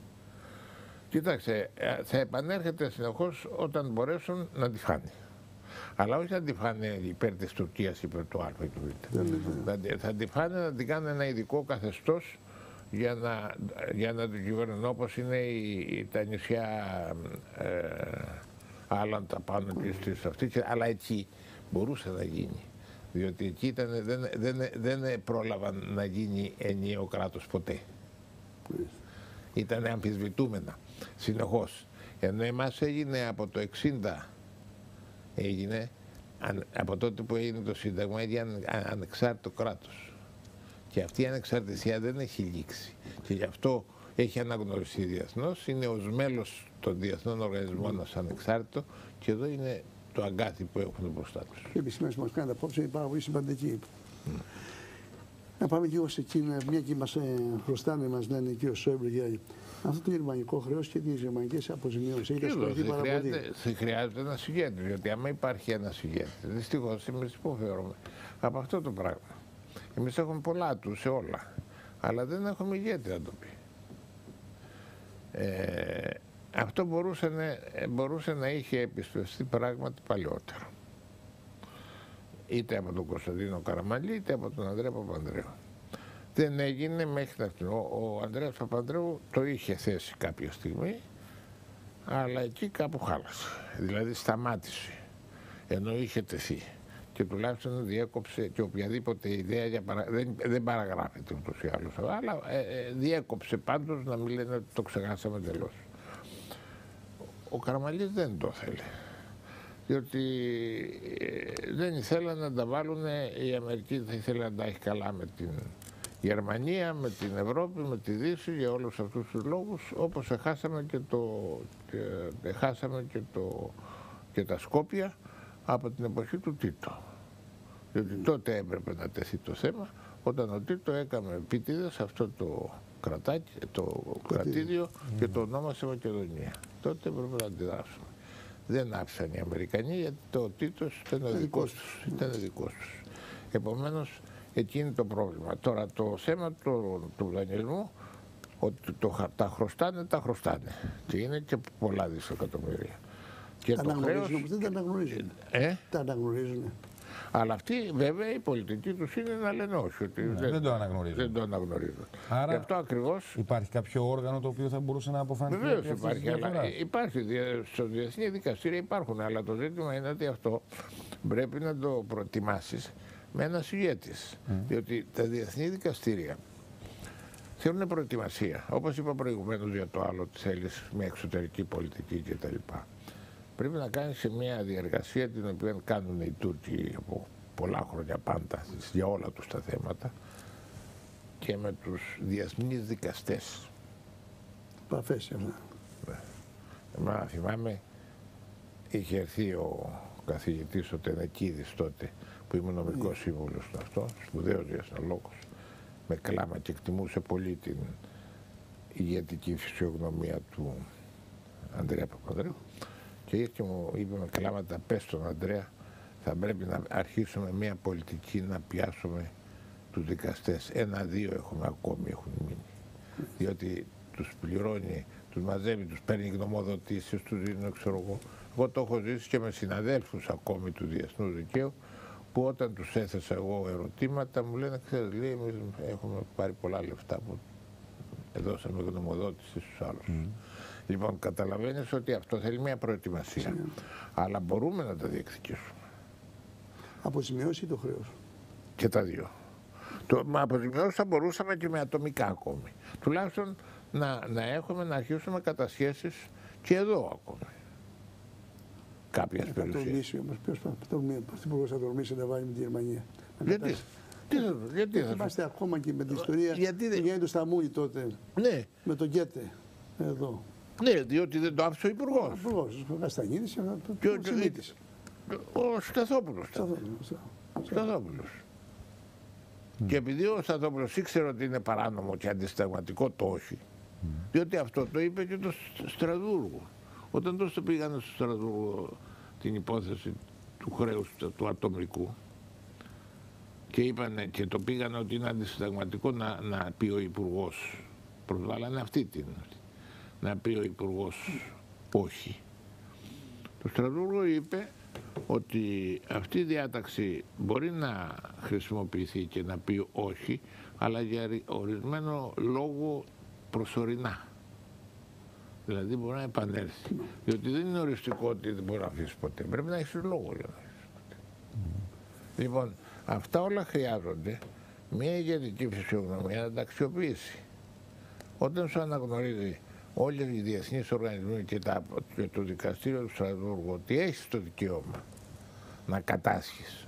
Κοιτάξτε, θα επανέρχεται συνεχώς όταν μπορέσουν να τη φάνε. Αλλά όχι να τη φάνε υπέρ της Τουρκίας, υπέρ του Α ή του Β. Θα τη φάνε να την κάνουν ένα ειδικό καθεστώς για να την κυβερνούν, όπως είναι τα νησιά Άλαντα πάνω και στις αυτές, αλλά εκεί μπορούσε να γίνει. Διότι εκεί δεν πρόλαβαν να γίνει ενιαίο κράτος ποτέ. Ήταν αμφισβητούμενα συνεχώς. Ενώ εμάς έγινε από το 60, από τότε που έγινε το Σύνταγμα, έγινε ανεξάρτητο κράτος. Και αυτή η ανεξαρτησία δεν έχει λήξει. Και γι' αυτό έχει αναγνωριστεί διεθνώς, είναι ως μέλος των διεθνών οργανισμών ως ανεξάρτητο, και εδώ είναι το αγκάθι που έχουν μπροστά τους. Η επισήμανση που μας κάνετε απόψε είναι πάρα πολύ σημαντική. Να πάμε λίγο σε εκείνη, μια και μας χρωστάνε, μας λένε και ο Σόιμπλε, αυτό το γερμανικό χρέος και τις γερμανικές αποζημιώσεις. Έχει ασχοληθεί πάρα πολύ. Χρειάζεται ένα ηγέτη, γιατί άμα υπάρχει ένα ηγέτη, δυστυχώς εμείς υποφέρουμε από αυτό το πράγμα. Εμείς έχουμε πολλά του σε όλα, αλλά δεν έχουμε ηγέτη να το πει. Αυτό μπορούσε να είχε επισπευστεί πράγματι παλιότερο. Είτε από τον Κωνσταντίνο Καραμανλή, είτε από τον Ανδρέα Παπανδρέου. Δεν έγινε μέχρι να φτιάξει. Ο Ανδρέας Παπανδρέου το είχε θέσει κάποια στιγμή, αλλά εκεί κάπου χάλασε. Δηλαδή σταμάτησε, ενώ είχε τεθεί. Και τουλάχιστον διέκοψε και οποιαδήποτε ιδέα δεν παραγράφεται ούτως ή άλλως, αλλά διέκοψε πάντως να μην λένε ότι το ξεχάσαμε τελώς. Ο Καραμανλής δεν το θέλει. διότι δεν ήθελαν να τα βάλουν, η Αμερική δεν ήθελε να τα έχει καλά με την Γερμανία, με την Ευρώπη, με τη Δύση, για όλους αυτούς τους λόγους, όπως χάσαμε και τα Σκόπια από την εποχή του Τίτο. Διότι τότε έπρεπε να τεθεί το θέμα, όταν ο Τίτο έκαμε επίτηδες αυτό το κρατήδιο και το ονόμασε Μακεδονία. Τότε έπρεπε να αντιδράσουμε. Δεν άφησαν οι Αμερικανοί, γιατί το Τίτος ήταν δικός τους. Επομένως, εκεί είναι το πρόβλημα. Τώρα το θέμα του δανεισμού, ότι τα χρωστάνε. Και είναι και πολλά δισεκατομμύρια. Και τα αναγνωρίζουν, δεν τα αναγνωρίζουν. Τα αναγνωρίζουν. Αλλά αυτοί βέβαια η πολιτική τους είναι να λένε όχι. Ότι δεν το αναγνωρίζουν. Δεν το αναγνωρίζουν. Άρα αυτό ακριβώς, υπάρχει κάποιο όργανο το οποίο θα μπορούσε να αποφανθεί? Βεβαίως υπάρχει, αλλά υπάρχει. Στο διεθνή δικαστήρια υπάρχουν, αλλά το ζήτημα είναι ότι αυτό πρέπει να το προετοιμάσεις με ένας ηγέτης. Διότι τα διεθνή δικαστήρια θέλουν προετοιμασία. Όπως είπα προηγουμένως για το άλλο, θέλεις μια εξωτερική πολιτική κτλ. Πρέπει να κάνεις μια διεργασία την οποία κάνουν οι Τούρκοι από πολλά χρόνια πάντα για όλα τους τα θέματα και με τους διεθνείς δικαστές. Παφές, Μα θυμάμαι, είχε έρθει ο καθηγητής ο Τενεκίδης τότε, που ήμουν νομικός σύμβουλος του αυτό, σπουδαίος διεθνολόγος, με κλάμα και εκτιμούσε πολύ την ηγετική φυσιογνωμία του Ανδρέα Παπανδρέου. Και ήρθε και μου είπε με κλάματα, πες στον Ανδρέα, θα πρέπει να αρχίσουμε μια πολιτική να πιάσουμε τους δικαστές. 1-2 έχουμε ακόμη, έχουν μείνει. Διότι τους πληρώνει, τους μαζεύει, τους παίρνει γνωμοδοτήσεις, τους δίνει, ξέρω εγώ. Εγώ το έχω ζήσει και με συναδέλφους ακόμη του διεθνούς δικαίου, που όταν τους έθεσα εγώ ερωτήματα μου λένε, ξέρεις, λέει, εμείς έχουμε πάρει πολλά λεφτά που δώσαμε γνωμοδότηση στους άλλους. Λοιπόν, καταλαβαίνεις ότι αυτό θέλει μια προετοιμασία. Αλλά μπορούμε να τα διεκδικήσουμε. Αποζημιώσει το χρέος. Και τα δύο. Μα αποζημιώσει θα μπορούσαμε και με ατομικά ακόμη. Τουλάχιστον να αρχίσουμε κατασχέσεις και εδώ ακόμη. Κάποιες περιουσίες. Θα τολμήσει όμως. Ποιος θα τολμήσει να βάλει με τη Γερμανία? Γιατί θα είμαστε ακόμα και με την ιστορία που γίνεται το Σταμούλη τότε. Ναι. Με τον Γκέτε. Εδώ. Ναι, διότι δεν το άφησε ο Υπουργός. Ο Υπουργός, ο Καστανίδης ο Σταθόπουλος. Και επειδή ο Σταθόπουλος ήξερε ότι είναι παράνομο και αντισυνταγματικό το όχι, διότι αυτό το είπε και το Στρασβούργο. Όταν τόσο πήγανε στο Στρασβούργο την υπόθεση του χρέους του ατομικού και είπανε και το πήγανε ότι είναι αντισυνταγματικό να πει ο Υπουργός, προσβάλλανε αυτή την, να πει ο Υπουργός όχι. Το Στρασβούργο είπε ότι αυτή η διάταξη μπορεί να χρησιμοποιηθεί και να πει όχι, αλλά για ορισμένο λόγο προσωρινά. Δηλαδή μπορεί να επανέλθει. Διότι δεν είναι οριστικό ότι δεν μπορεί να αφήσει ποτέ. Πρέπει να έχει λόγο για να αφήσει ποτέ. Λοιπόν, αυτά όλα χρειάζονται μια ηγετική φυσιογνωμία να τα αξιοποιήσει. Όταν σου αναγνωρίζει όλοι οι διεθνείς οργανισμοί και το δικαστήριο του Στρασβούργου ότι έχεις το δικαίωμα να κατάσχεις.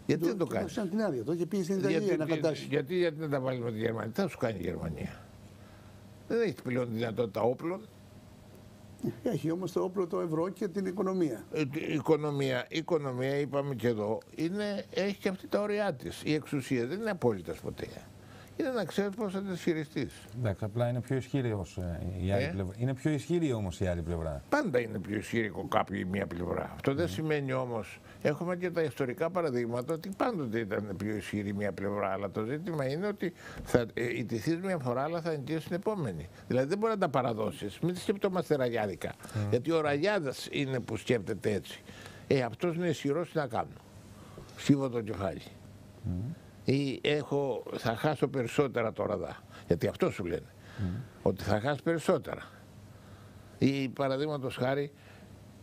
Γιατί δεν το κάνεις? Σαν την άδεια, το είχε πει στην Ιταλία να κατάσχει. Γιατί δεν τα βάλεις με τη Γερμανία? Τι θα σου κάνει η Γερμανία? Δεν έχει πλέον δυνατότητα όπλων. Έχει όμως το όπλο το ευρώ και την οικονομία. Η οικονομία, είπαμε και εδώ, έχει και αυτή τα όρια της. Η εξουσία δεν είναι απόλυτας ποτέ. Είναι να ξέρεις πώς θα τις χειριστείς. Εντάξει, απλά είναι πιο ισχυρή η άλλη πλευρά. Είναι πιο ισχυρή όμως η άλλη πλευρά. Πάντα είναι πιο ισχυρή μία πλευρά. Αυτό δεν σημαίνει όμως, έχουμε και τα ιστορικά παραδείγματα ότι πάντοτε ήταν πιο ισχυρή μία πλευρά. Αλλά το ζήτημα είναι ότι θα ιτηθείς μία φορά, αλλά θα νικήσεις την επόμενη. Δηλαδή δεν μπορεί να τα παραδώσεις. Μην σκεπτόμαστε ραγιάδικα. Γιατί ο Ραγιάδας είναι που σκέπτεται έτσι. Αυτός είναι ισχυρός, τι να κάνω? Σύβω το κεφάλι. Ή θα χάσω περισσότερα τώρα δα. Γιατί αυτό σου λένε. Ότι θα χάσει περισσότερα. Ή παραδείγματος χάρη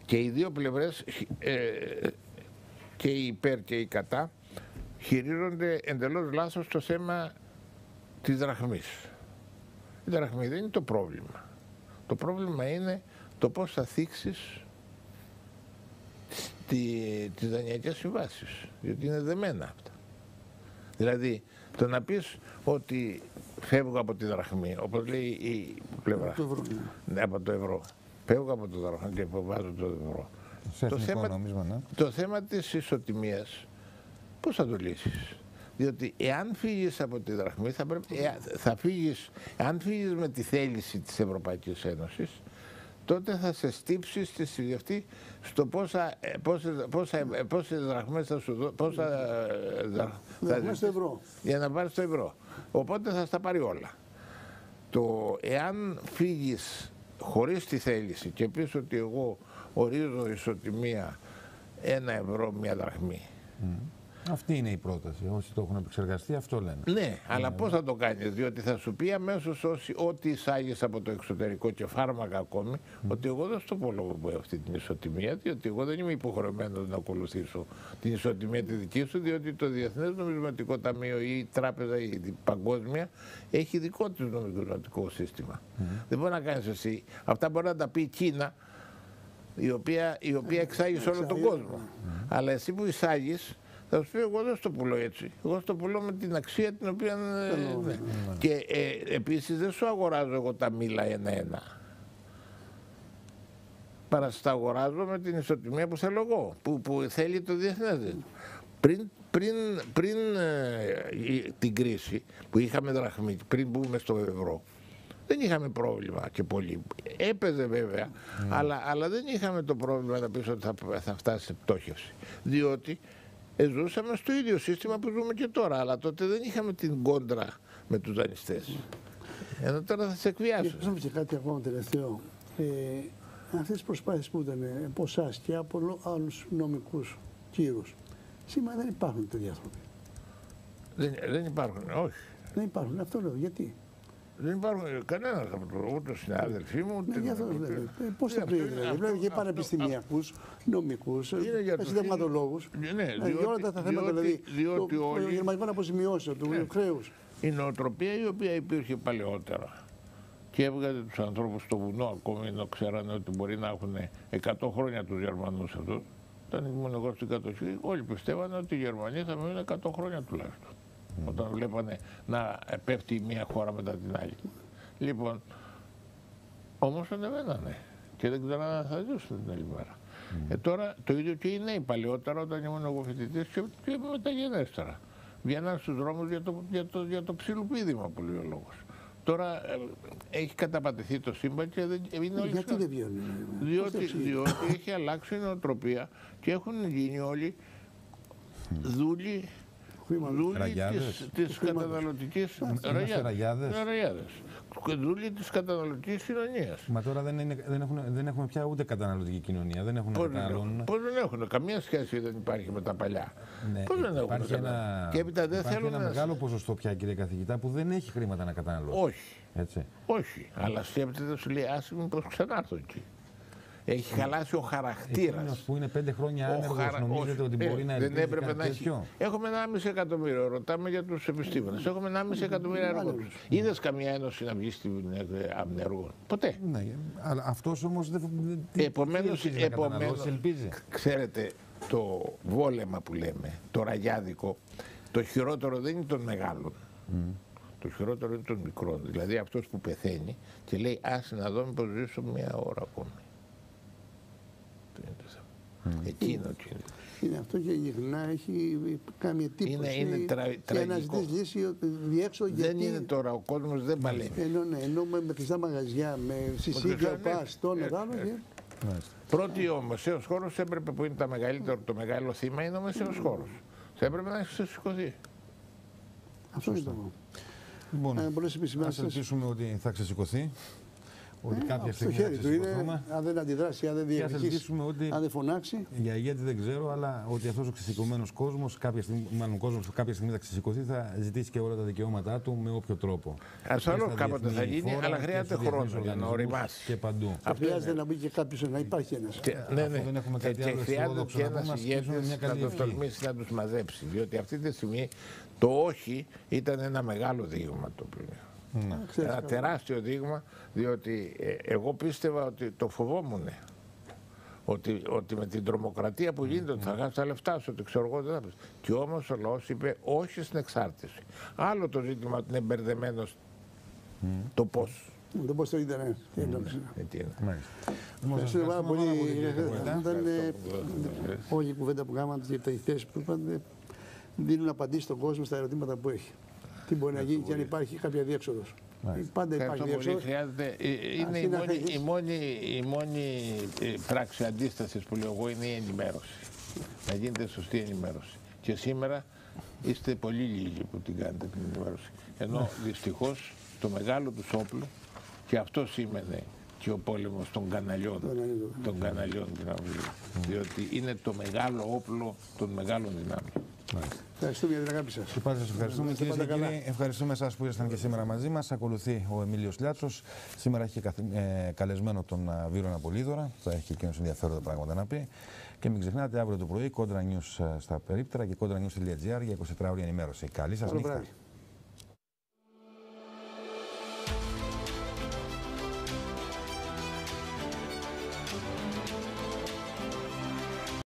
και οι δύο πλευρές, και οι υπέρ και οι κατά, χειρίζονται εντελώς λάθος το θέμα της δραχμής. Η δραχμή δεν είναι το πρόβλημα. Το πρόβλημα είναι το πώς θα θίξεις τις δανειακές συμβάσεις, διότι είναι δεμένα αυτά. Δηλαδή, το να πεις ότι φεύγω από τη δραχμή, όπως λέει η πλευρά, από το ευρώ, φεύγω από το δραχμή και βάζω το ευρώ. Το θέμα της ισοτιμίας, πώς θα το λύσεις? Διότι εάν φύγεις από τη δραχμή, αν φύγεις με τη θέληση της Ευρωπαϊκής Ένωσης, τότε θα σε στύψει στη συμβιβαστή στο πόσες δραχμές θα σου δώσει, για να πάρεις το ευρώ. Οπότε θα στα πάρει όλα. Εάν φύγεις χωρίς τη θέληση και πεις ότι εγώ ορίζω ισοτιμία 1 ευρώ μια δραχμή. Αυτή είναι η πρόταση. Όσοι το έχουν επεξεργαστεί, αυτό λένε. Ναι, αλλά πώς θα το κάνεις? Διότι θα σου πει αμέσως ό,τι εισάγεις από το εξωτερικό και φάρμακα ακόμη, ότι εγώ δεν στο πω λόγω μου αυτή την ισοτιμία, διότι εγώ δεν είμαι υποχρεωμένος να ακολουθήσω την ισοτιμία τη δική σου, διότι το Διεθνές Νομισματικό Ταμείο ή η τράπεζα η παγκόσμια έχει δικό της νομισματικό σύστημα. Δεν μπορεί να κάνεις εσύ. Αυτά μπορεί να τα πει η Κίνα, η οποία εξάγει σε όλο τον κόσμο. Αλλά εσύ που εισάγεις, θα σου πει εγώ δεν στο πουλώ έτσι. Εγώ στο πουλώ με την αξία την οποία... Ναι. Και επίσης δεν σου αγοράζω εγώ τα μήλα ένα-ένα. Παρά στα αγοράζω με την ισοτιμία που θέλω εγώ, που θέλει το διεθνές. Πριν την κρίση που είχαμε δραχμή, πριν μπούμε στο ευρώ, δεν είχαμε πρόβλημα και πολύ. Έπαιζε βέβαια, αλλά δεν είχαμε το πρόβλημα να πεις ότι θα φτάσει σε πτώχευση. Διότι ζούσαμε στο ίδιο σύστημα που ζούμε και τώρα, αλλά τότε δεν είχαμε την κόντρα με τους δανειστές. Ενώ τώρα θα σε εκβιάσουν. Και και κάτι ακόμα τελευταίο. Αυτές τις προσπάθειες που ήταν από εσάς και από άλλους νομικούς κύρους, σήμερα δεν υπάρχουν τέτοιοι άνθρωποι. Δεν υπάρχουν, όχι. Δεν υπάρχουν, αυτό λέω. Γιατί? Δεν υπάρχουν κανένας από το ούτε συνάδελφοί μου, ούτε... Πώς θα πει, δηλαδή, για πανεπιστημιακούς, νομικούς, συνταγματολόγους, για όλα τα θέματα, δηλαδή, των γερμανικών αποζημιώσεων, του χρέους. Η νοοτροπία η οποία υπήρχε παλαιότερα και έβγαζε τους ανθρώπους στο βουνό, ακόμη ενώ ξέρανε ότι μπορεί να έχουν 100 χρόνια τους Γερμανούς αυτούς, όταν ήμουν εγώ στην κατοχή, όλοι πιστεύανε ότι οι Γερμανοί θα μείνουν 100 χρόνια τουλάχιστον. Όταν βλέπανε να πέφτει μία χώρα μετά την άλλη. Λοιπόν, όμως ανεβαίνανε και δεν ξέρανε να θα ζήσουν την άλλη μέρα. Τώρα το ίδιο και οι νέοι παλαιότερα, όταν ήμουν εγώ φοιτητής και μεταγενέστερα. Βγαίναν στους δρόμους για το ψιλοπίδημα που λέει ο λόγος. Τώρα έχει καταπατηθεί το σύμπαν και δεν είναι όλοι. Γιατί δεν βγαίνουν? Διότι έχει αλλάξει η νοοτροπία και έχουν γίνει όλοι δούλοι της καταναλωτικής δούλοι της καταναλωτικής κοινωνίας. Μα τώρα δεν έχουμε πια ούτε καταναλωτική κοινωνία, δεν έχουν καταναλώνουν. Πώς δεν έχουν, καμία σχέση δεν υπάρχει με τα παλιά. Ναι, πώς δεν έχουν. Υπάρχει ένα μεγάλο ποσοστό πια, κύριε καθηγητά, που δεν έχει χρήματα να καταναλώσει. Όχι. Έτσι. Όχι, αλλά σκέφτεται, σου λέει άσχημη πως ξανάρθω εκεί. Έχει χαλάσει ο χαρακτήρας. Εκείνος που είναι 5 χρόνια άνεργος, νομίζετε ότι μπορεί να ελπίζει κάτι τέτοιο? Έχουμε 1,5 εκατομμύριο, ρωτάμε για τους επιστήμονες. Έχουμε 1,5 εκατομμύριο εργοδότες. Είδες καμία ένωση να βγει στην αμνεργών? Ποτέ. Ναι, αλλά αυτός όμως δεν ελπίζει. Ξέρετε, το βόλεμα που λέμε, το ραγιάδικο, το χειρότερο δεν είναι των μεγάλων. Το χειρότερο είναι των μικρών. Δηλαδή αυτός που πεθαίνει και λέει άσε να δω μήπως ζήσω μια ώρα ακόμη. Εκείνο είναι αυτό και γυρνά, έχει κάνει εντύπωση και αναζητείς λύση διέξω. Δεν είναι τώρα, ο κόσμος δεν παλεύει. Ενώ με κλειστά μαγαζιά, με συσίδια, πας, τόνο, δάνω. Πρώτη ο μεσαίος χώρος έπρεπε, που είναι το μεγάλο θύμα, είναι ο μεσαίος χώρος. Θα έπρεπε να έχει ξεσηκωθεί. Αυτό είναι το. Λοιπόν, ας ελπίσουμε ότι θα ξεσηκωθεί. Ότι κάποια στιγμή χέρι του είναι, αν δεν αντιδράσει, αν δεν διεκδικήσει, αν δεν φωνάξει. Για ηγέτη δεν ξέρω, αλλά ότι αυτός ο ξεσηκωμένος κόσμος, μάλλον κόσμος που κάποια στιγμή θα ξεσηκωθεί, θα ζητήσει και όλα τα δικαιώματά του με όποιο τρόπο. Ασφαλώς κάποτε θα γίνει, αλλά χρειάζεται χρόνο για να οριμάσει. Και παντού. Χρειάζεται να μπει και κάποιος, να υπάρχει ένας. Ναι, δεν έχουμε κάτι άλλο αισιόδοξο να πούμε, να το τολμήσει να τους μαζέψει. Διότι αυτή τη στιγμή το όχι ήταν ένα μεγάλο δείγμα το οποίο. Ένα τεράστιο δείγμα, διότι εγώ πίστευα ότι το φοβόμουν, ότι με την τρομοκρατία που γίνεται, ότι θα χάσει τα λεφτά σου, ότι ξέρω εγώ δεν θα πεις. Και όμως ο λαός είπε όχι στην εξάρτηση. Άλλο το ζήτημα ότι είναι μπερδεμένος το πώς. Το πώς το ίντερνετ. Ευχαριστώ πάρα πολύ. Όλη η κουβέντα που κάναμε και οι θέσεις που είπατε δίνουν απαντήσεις στον κόσμο στα ερωτήματα που έχει. Τι μπορεί να γίνει και αν υπάρχει κάποια διέξοδος. Πάντα υπάρχει διέξοδος. Είναι η μόνη πράξη αντίστασης που λέω εγώ είναι η ενημέρωση. Να γίνεται σωστή ενημέρωση. Και σήμερα είστε πολύ λίγοι που την κάνετε την ενημέρωση. Ενώ δυστυχώς το μεγάλο τους όπλο, και αυτό σήμαινε και ο πόλεμος των καναλιών, δυνάμεων, διότι είναι το μεγάλο όπλο των μεγάλων δυνάμεων. Ευχαριστούμε για την αγάπη σας. Και πάλι σας ευχαριστούμε, κυρίες και κύριοι. Ευχαριστούμε εσάς που ήσασταν και σήμερα μαζί μας. Ακολουθεί ο Εμίλιος Λιάτσος. Σήμερα έχει καλεσμένο τον Βύρωνα Πολύδωρα. Θα έχει εκείνος ενδιαφέροντα πράγματα να πει. Και μην ξεχνάτε, αύριο το πρωί Κόντρα News στα περίπτερα και kontranews.gr για 24 ώρη ενημέρωση. Καλή σας νύχτα.